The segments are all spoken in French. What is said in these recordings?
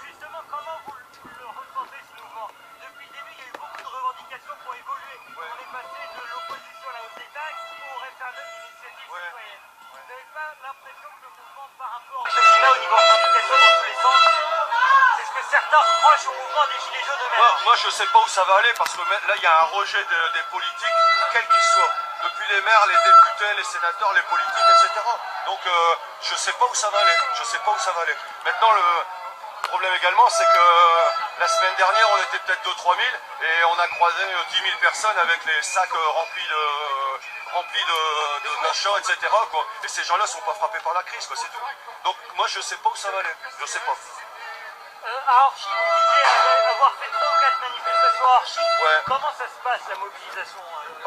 Justement, comment vous le ressentez ce mouvement? Depuis le début, il y a eu beaucoup de revendications pour évoluer. On est passé de l'opposition à la hausse des taxes au référendum d'initiative citoyenne. Vous n'avez pas l'impression que le mouvement par rapport au là au niveau revendication dans tous les sens, c'est ce que certains reprochent au mouvement des Gilets jaunes eux-mêmes? Moi, je sais pas où ça va aller parce que là, il y a un rejet des politiques, quels qu'ils soient. Depuis les maires, les députés, les sénateurs, les politiques, etc. Donc, je sais pas où ça va aller. Je sais pas où ça va aller. Maintenant, le problème également, c'est que la semaine dernière, on était peut-être 2-3 000 et on a croisé 10 000 personnes avec les sacs remplis de d'achats, etc. Quoi. Et ces gens-là sont pas frappés par la crise, quoi, c'est tout. Donc, moi, je sais pas où ça va aller. Je sais pas. À Orchies, vous disiez avoir fait 3 ou 4 manifestations à Orchies. Ouais. Comment ça se passe la mobilisation?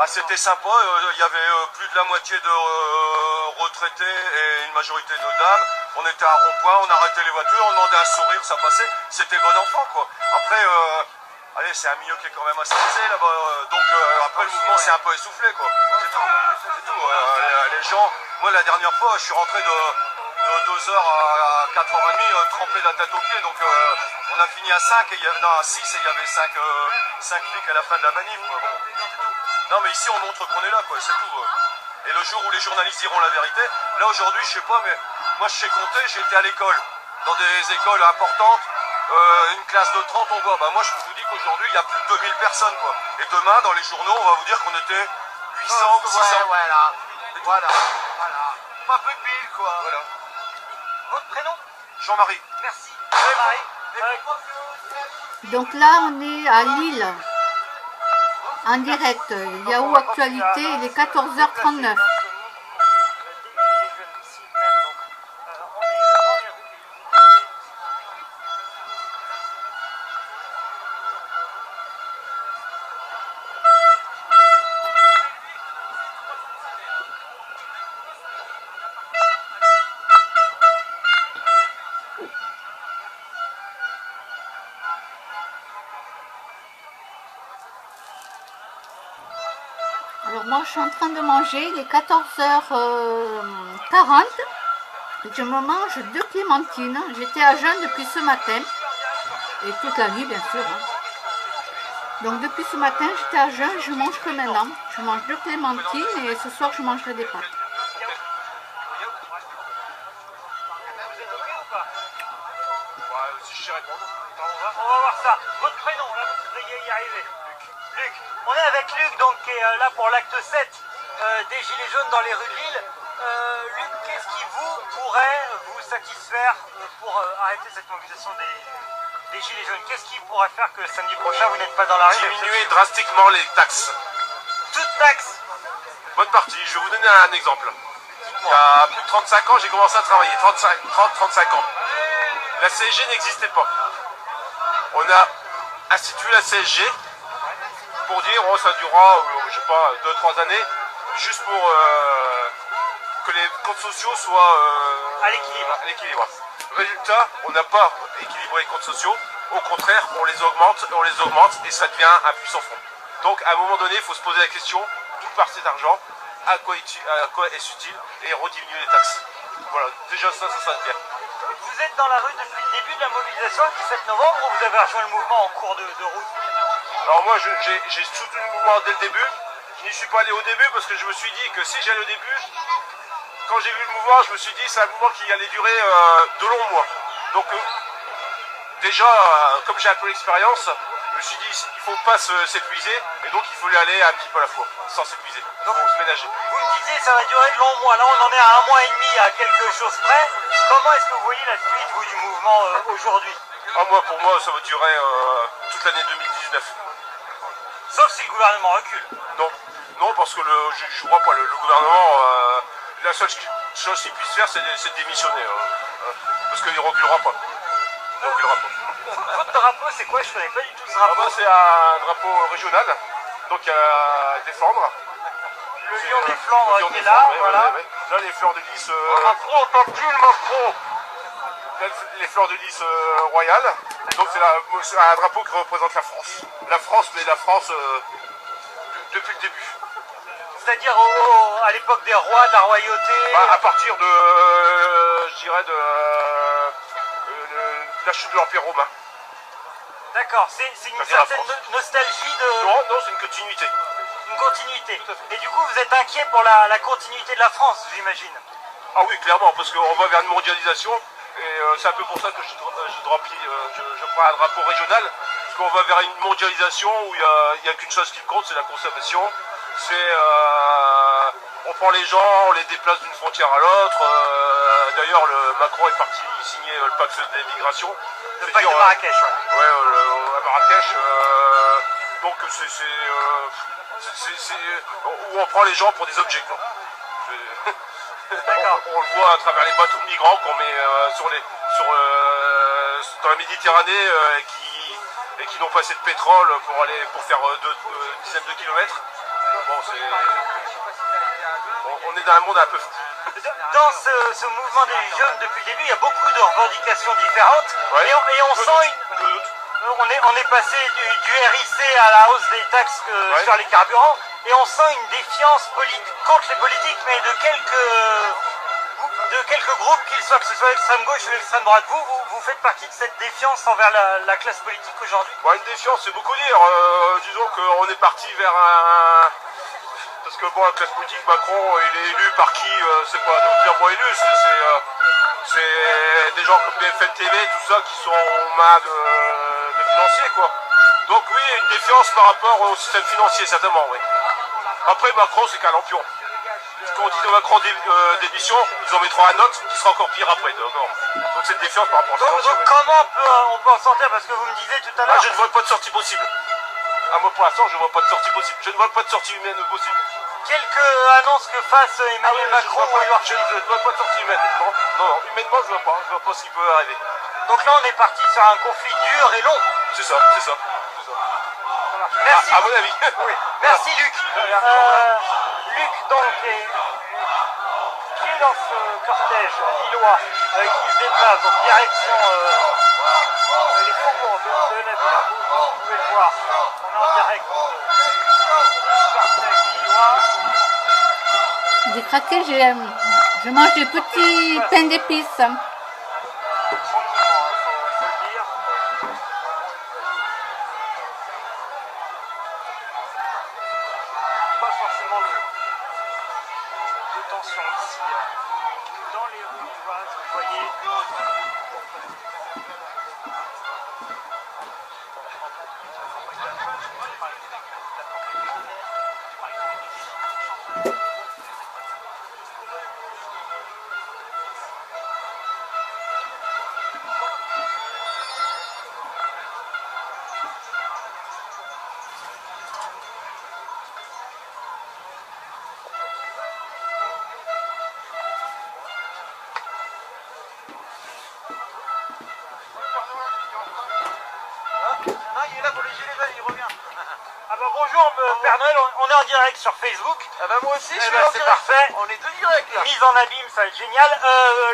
C'était sympa, il y avait plus de la moitié de retraités et une majorité de dames. On était à rond-point, on arrêtait les voitures, on demandait un sourire, ça passait. C'était bon enfant, quoi. Après, allez, c'est un milieu qui est quand même assez aisé là-bas. Donc après, le mouvement s'est un peu essoufflé, quoi. C'est tout. C'est tout. Les gens, moi, la dernière fois, je suis rentré de 2h à 4h30 trempé de la tête aux pieds. Donc on a fini à 5, à 6 et il y avait 5 flics à la fin de la manif, quoi. Bon, c'est tout. Non, mais ici, on montre qu'on est là, quoi, c'est tout. Et le jour où les journalistes diront la vérité, là, aujourd'hui, je sais pas, mais moi, je sais compter, j'étais à l'école, dans des écoles importantes, une classe de 30, on voit. Bah, moi, je vous dis qu'aujourd'hui, il y a plus de 2000 personnes, quoi. Et demain, dans les journaux, on va vous dire qu'on était 800 ou 600. Ouais, voilà. Pas peu de pile, quoi. Voilà. Votre prénom? Jean-Marie. Merci. Jean-Marie. Donc là, on est à Lille, en direct. Yahoo Actualité, il est 14h39. Alors moi, je suis en train de manger, il est 14h40. Je me mange 2 clémentines. J'étais à jeun depuis ce matin. Et toute la nuit, bien sûr. Donc depuis ce matin, j'étais à jeun, je mange que maintenant. Je mange 2 clémentines et ce soir, je mangerai des pâtes. On va voir ça. Votre prénom, là, vous devriez y arriver. Luc. On est avec Luc, donc, qui est là pour l'acte 7 des Gilets jaunes dans les rues de Lille. Luc, qu'est-ce qui pourrait vous satisfaire pour arrêter cette mobilisation des Gilets jaunes? Qu'est-ce qui pourrait faire que samedi prochain, vous n'êtes pas dans la rue? Diminuer drastiquement les taxes. Toutes taxes? Bonne partie. Je vais vous donner un exemple. Il y a plus de 35 ans, j'ai commencé à travailler. 30-35 ans. La CSG n'existait pas. On a institué la CSG pour dire oh, ça durera, je sais pas, 2-3 années, juste pour que les comptes sociaux soient à l'équilibre. Résultat, on n'a pas équilibré les comptes sociaux. Au contraire, on les augmente et ça devient un puissant fond. Donc à un moment donné, il faut se poser la question, d'où part cet argent, à quoi est-ce utile et rediminuer les taxes. Voilà, déjà ça se bien. Vous êtes dans la rue depuis le début de la mobilisation, le 17 novembre, ou vous avez rejoint le mouvement en cours de route? Alors moi, j'ai soutenu le mouvement dès le début. Je n'y suis pas allé au début parce que je me suis dit que si j'allais au début, quand j'ai vu le mouvement, je me suis dit c'est un mouvement qui allait durer de longs mois. Donc déjà, comme j'ai un peu l'expérience, je me suis dit il ne faut pas s'épuiser et donc il faut y aller un petit peu à la fois, sans s'épuiser. Donc on se ménager. Vous me disiez ça va durer de longs mois, là on en est à 1 mois et demi à quelque chose près. Comment est-ce que vous voyez la suite vous du mouvement aujourd'hui? Pour moi ça va durer toute l'année 2019. Sauf si le gouvernement recule. Non, parce que je crois pas, le gouvernement, la seule chose qu'il puisse faire, c'est de démissionner. Parce qu'il ne reculera pas. Votre drapeau, c'est quoi? Je ne connais pas du tout ce drapeau. C'est un drapeau régional, donc à défendre. Le lion des Flandres qui est là, voilà. Là, les fleurs de lys. Les fleurs de lys royales. Donc c'est un drapeau qui représente la France. Mais la France depuis le début. C'est-à-dire à l'époque des rois, de la royauté. À partir de, je dirais, de la chute de l'Empire romain. D'accord, c'est une Ça fait la certaine France. nostalgie de... Non, non, c'est une continuité. Une continuité. Tout à fait. Et du coup, vous êtes inquiet pour la continuité de la France, j'imagine. Ah oui, clairement, parce qu'on va vers une mondialisation, et c'est un peu pour ça que je prends un drapeau régional, parce qu'on va vers une mondialisation où il n'y a qu'une chose qui compte, c'est la conservation. On prend les gens, on les déplace d'une frontière à l'autre. D'ailleurs, Macron est parti signer le pacte des migrations. Le pacte de Marrakech, ouais. Ouais, à Marrakech. Donc où on prend les gens pour des objets, quoi. D'accord. On le voit à travers les bateaux de migrants qu'on met dans la Méditerranée et qui n'ont pas assez de pétrole pour faire deux dizaines de kilomètres. Bon, on est dans un monde un peu fou. Dans ce mouvement des jeunes, depuis le début, il y a beaucoup de revendications différentes. Ouais. Et on sent on est passé du RIC à la hausse des taxes Ouais. sur les carburants, et on sent une défiance contre les politiques, mais de quelques groupes, qu'ils soient, que ce soit l'extrême gauche ou l'extrême droite. Vous faites partie de cette défiance envers la classe politique aujourd'hui? Bon, une défiance, c'est beaucoup dire. Disons qu'on est parti vers un... Parce que bon, la classe politique, Macron, il est élu par qui? C'est pas nous, bien moins élu. C'est des gens comme BFM TV, tout ça, qui sont aux mains de financiers, quoi. Donc oui, une défiance par rapport au système financier, certainement, oui. Après, Macron, c'est qu'un lampion. Quand on dit de Macron démission, ils en mettront un autre qui sera encore pire après, d'accord. Donc cette défiance par rapport au Donc financier. comment on peut en sortir? Parce que vous me disiez tout à Là, l'heure... je ne vois pas de sortie possible. À moi, pour l'instant, je ne vois pas de sortie possible. Je ne vois pas de sortie humaine possible. Quelques annonces que fasse Emmanuel Macron ou Edouard Je Philippe. ne vois pas de sortie humaine. Non, humainement, je ne vois pas. Je ne vois pas ce qui peut arriver. Donc là, on est parti sur un conflit dur et long. C'est ça. Merci. À mon avis. Oui. Merci Luc. Luc, donc, qui est dans ce cortège lillois qui se déplace en direction les faubourgs de la ville. Vous pouvez le voir. On est en direct du cortège lillois. J'ai craqué, je mange des petits pains d'épices. Tranquillement, faut le dire. Pas forcément de tension ici dans les rues lilloises, vous voyez. Non, il est là pour les gilets jaunes, il revient. Ah bah bonjour Père Noël, on est en direct sur Facebook. Ah bah moi aussi, je Eh suis ben, en c'est direct. parfait. On est deux directs là. Mise en abîme, ça va être génial.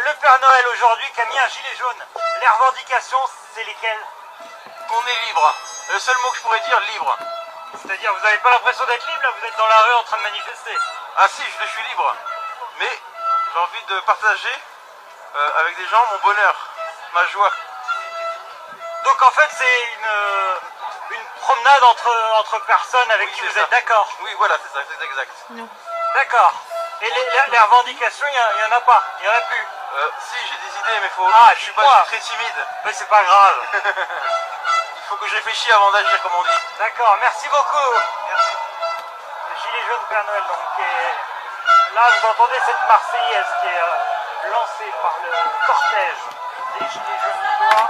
Le Père Noël aujourd'hui qui a mis un gilet jaune. Les revendications, c'est lesquelles? On est libre. Le seul mot que je pourrais dire, libre. C'est-à-dire, vous n'avez pas l'impression d'être libre là, vous êtes dans la rue en train de manifester. Ah si, je suis libre. Mais j'ai envie de partager avec des gens mon bonheur, ma joie. Donc en fait, c'est une promenade entre personnes avec Oui, qui c'est vous ça. êtes d'accord. Oui, voilà, c'est ça, c'est exact. D'accord. Et les revendications, il n'y en a pas, il n'y en a plus. Si, j'ai des idées, mais faut. Ah, je suis dites-moi. très timide. Mais c'est pas grave. Il faut que je réfléchisse avant d'agir, comme on dit. D'accord, merci beaucoup. Merci. Le gilet jaune Père Noël, donc. Et là, vous entendez cette Marseillaise qui est lancée par le cortège des gilets jaunes lillois.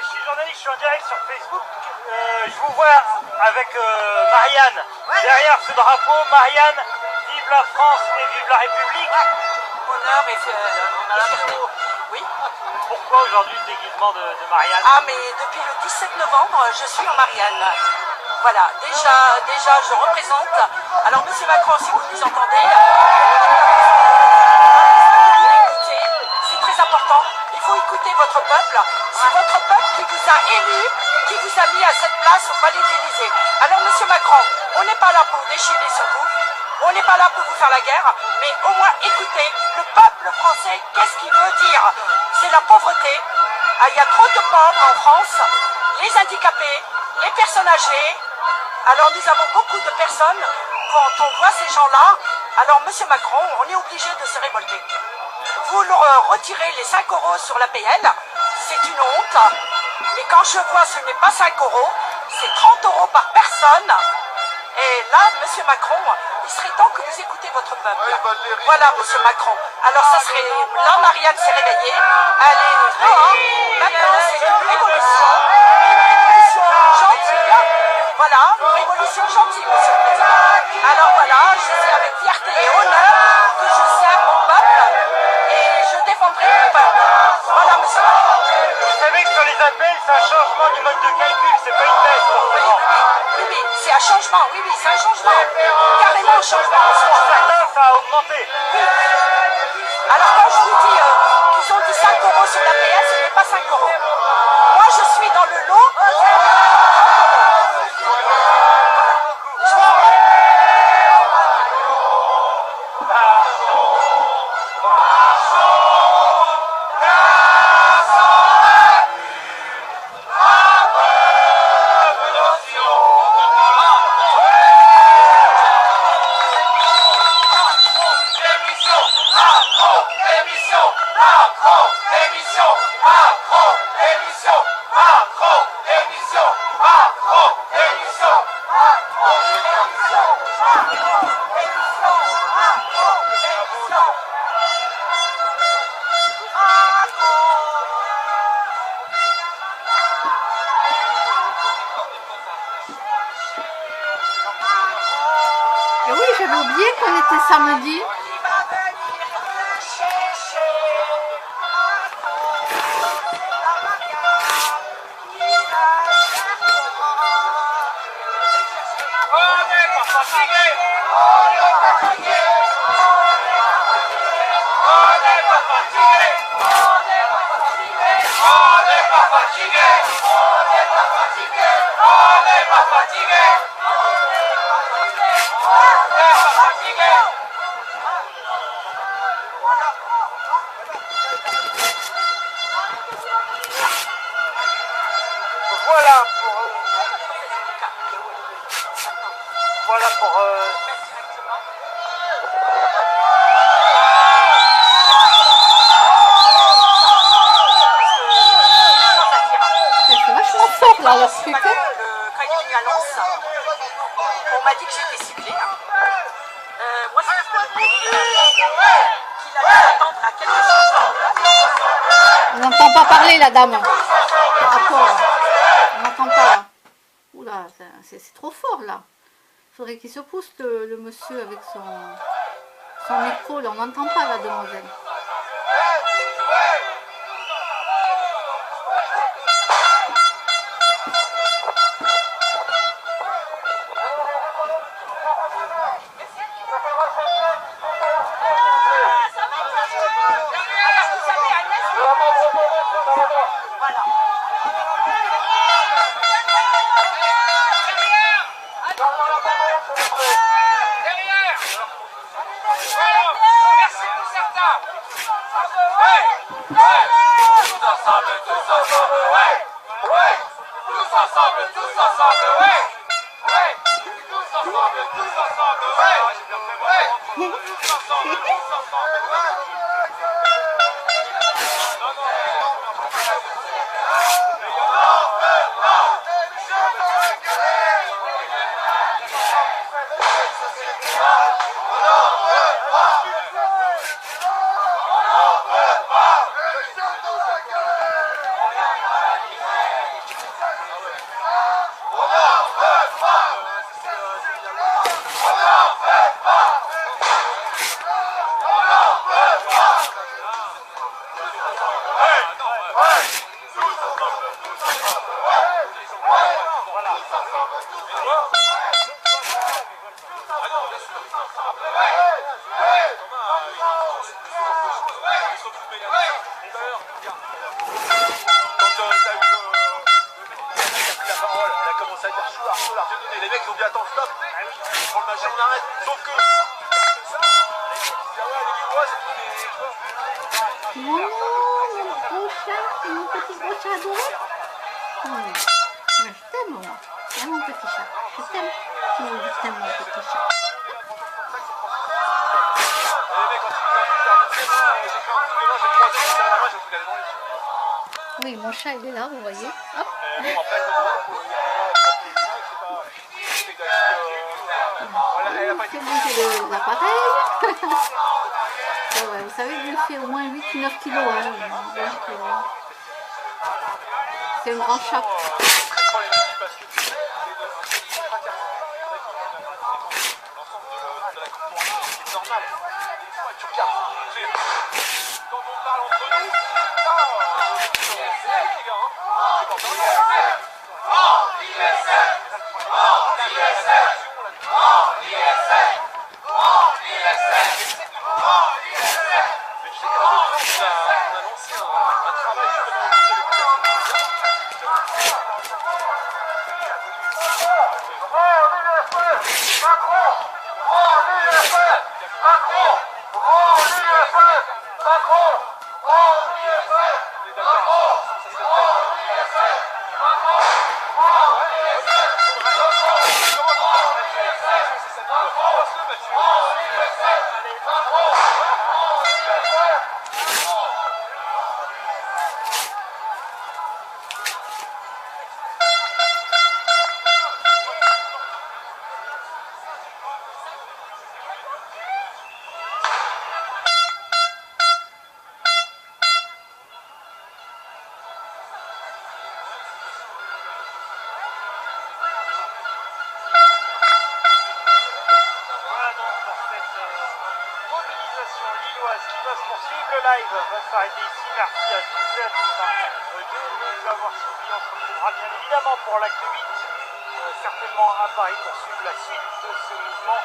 Je suis journaliste, je suis en direct sur Facebook. Je vous vois avec Marianne derrière ce drapeau. Marianne, vive la France et vive la République. Honneur et on a la fierté. Oui. Pourquoi aujourd'hui le déguisement de Marianne? Ah, mais depuis le 17 novembre, je suis en Marianne. Voilà, déjà je représente. Alors, monsieur Macron, si vous nous entendez, écoutez, c'est très important. Il faut écouter votre peuple. C'est votre peuple qui vous a élu, qui vous a mis à cette place au Palais de l'Élysée. Alors, monsieur Macron, on n'est pas là pour déchaîner sur vous. On n'est pas là pour vous faire la guerre, mais au moins écoutez le peuple français, qu'est-ce qu'il veut dire? C'est la pauvreté. Ah, il y a trop de pauvres en France, les handicapés, les personnes âgées. Alors nous avons beaucoup de personnes, quand on voit ces gens-là, alors monsieur Macron, on est obligé de se révolter. Vous leur retirez les 5 € sur l'APL, c'est une honte. Mais quand je vois ce n'est pas 5 €, c'est 30 € par personne. Et là, monsieur Macron, il serait temps que vous écoutez votre peuple. Voilà, monsieur Macron. Alors ça serait... Là, Marianne s'est réveillée. Elle est dehors. Maintenant, c'est une révolution. Une révolution gentille. Voilà, une révolution gentille, monsieur le président. Alors voilà, je suis avec fierté et honneur que je sers mon peuple et je défendrai mon peuple. Voilà, monsieur Macron. Vous savez que sur les appels, c'est un changement du mode de calcul, c'est pas une baisse forcément. Oui, c'est un changement, oui, c'est un changement. Carrément un changement. Pour certains, ça a augmenté. Alors quand je vous dis qu'ils ont dit 5 € sur la PS, ce n'est pas 5 €. Moi, je suis dans le lot. Et oui, j'avais oublié qu'on était samedi. Voilà pour C'est vachement fort là, leur truc. Quand il y a eu une annonce, on m'a dit que j'étais ciblée. Moi, c'est ce que je qu'il a dû attendre à quelque chose. On n'entend pas parler la dame. Ah, pauvre. On n'entend pas. Oula, c'est trop fort là. Il faudrait qu'il se pousse le monsieur avec son micro. Là, on n'entend pas la demoiselle. Voilà. Merci pour certains. Ouais. Tous ensemble, ouais. Tous ensemble, ouais. Tous ensemble, ouais. Tous ensemble, ouais. Les mecs ils ont dit attends stop, on prend le machin, on arrête. Sauf que Oh, mon gros chat, mon petit gros chat adoré. Je t'aime, moi. C'est mon petit chat. Je t'aime. Je t'aime, mon petit chat. Oui, mon chat, il est là, vous voyez. Hop. C'est bon, l'appareil. Ouais, vous savez, lui fait au moins 8 ou 9 kilos. Hein. Donc, c'est un grand chat. Lilloise qui va se poursuivre. Le live va s'arrêter ici. Merci à toutes et à tous de nous avoir suivis. On se retrouvera bien évidemment pour l'acte 8, certainement à Paris pour suivre la suite de ce mouvement.